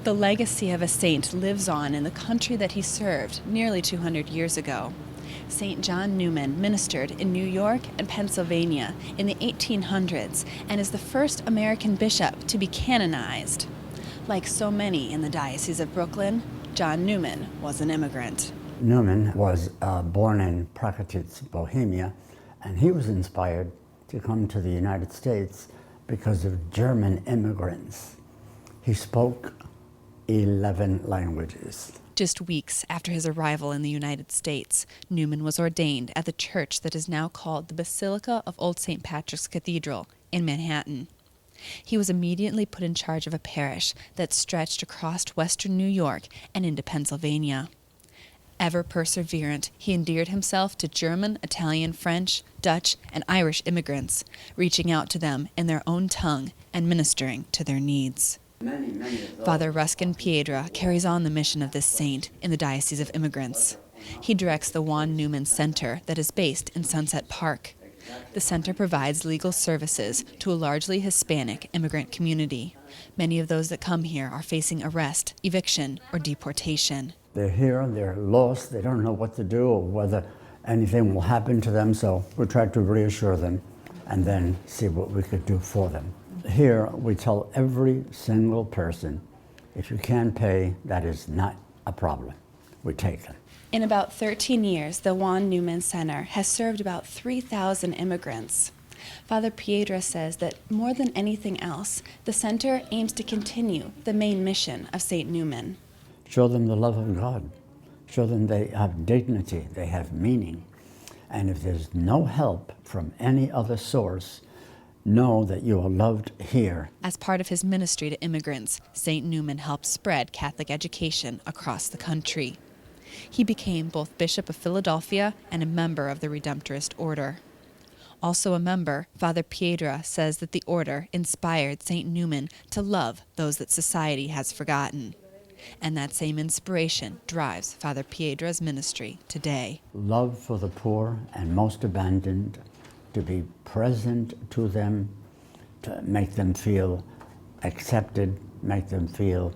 The legacy of a saint lives on in the country that he served nearly 200 years ago. St. John Neumann ministered in New York and Pennsylvania in the 1800s and is the first American bishop to be canonized. Like so many in the Diocese of Brooklyn, John Neumann was an immigrant. Neumann was born in Prokotitz, Bohemia, and he was inspired to come to the United States because of German immigrants. He spoke 11 languages. Just weeks after his arrival in the United States, Neumann was ordained at the church that is now called the Basilica of Old St. Patrick's Cathedral in Manhattan. He was immediately put in charge of a parish that stretched across western New York and into Pennsylvania. Ever perseverant, he endeared himself to German, Italian, French, Dutch, and Irish immigrants, reaching out to them in their own tongue and ministering to their needs. Father Ruskin Piedra carries on the mission of this saint in the Diocese of Immigrants. He directs the Juan Neumann Center that is based in Sunset Park. The center provides legal services to a largely Hispanic immigrant community. Many of those that come here are facing arrest, eviction, or deportation. They're here, they're lost, they don't know what to do or whether anything will happen to them, so we try to reassure them and then see what we could do for them. Here, we tell every single person, if you can't pay, that is not a problem. We take them. In about 13 years, the Juan Neumann Center has served about 3,000 immigrants. Father Piedra says that more than anything else, the center aims to continue the main mission of St. Neumann. Show them the love of God. Show them they have dignity, they have meaning. And if there's no help from any other source, know that you are loved here. As part of his ministry to immigrants, St. Neumann helped spread Catholic education across the country. He became both Bishop of Philadelphia and a member of the Redemptorist Order. Also a member, Father Piedra says that the order inspired St. Neumann to love those that society has forgotten. And that same inspiration drives Father Piedra's ministry today. Love for the poor and most abandoned, to be present to them, to make them feel accepted, make them feel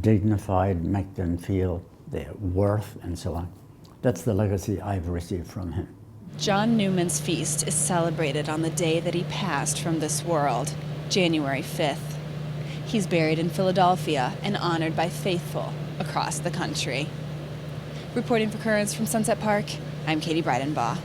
dignified, make them feel their worth, and so on. That's the legacy I've received from him. John Neumann's feast is celebrated on the day that he passed from this world, January 5th. He's buried in Philadelphia and honored by faithful across the country. Reporting for Currents from Sunset Park, I'm Katie Breidenbach.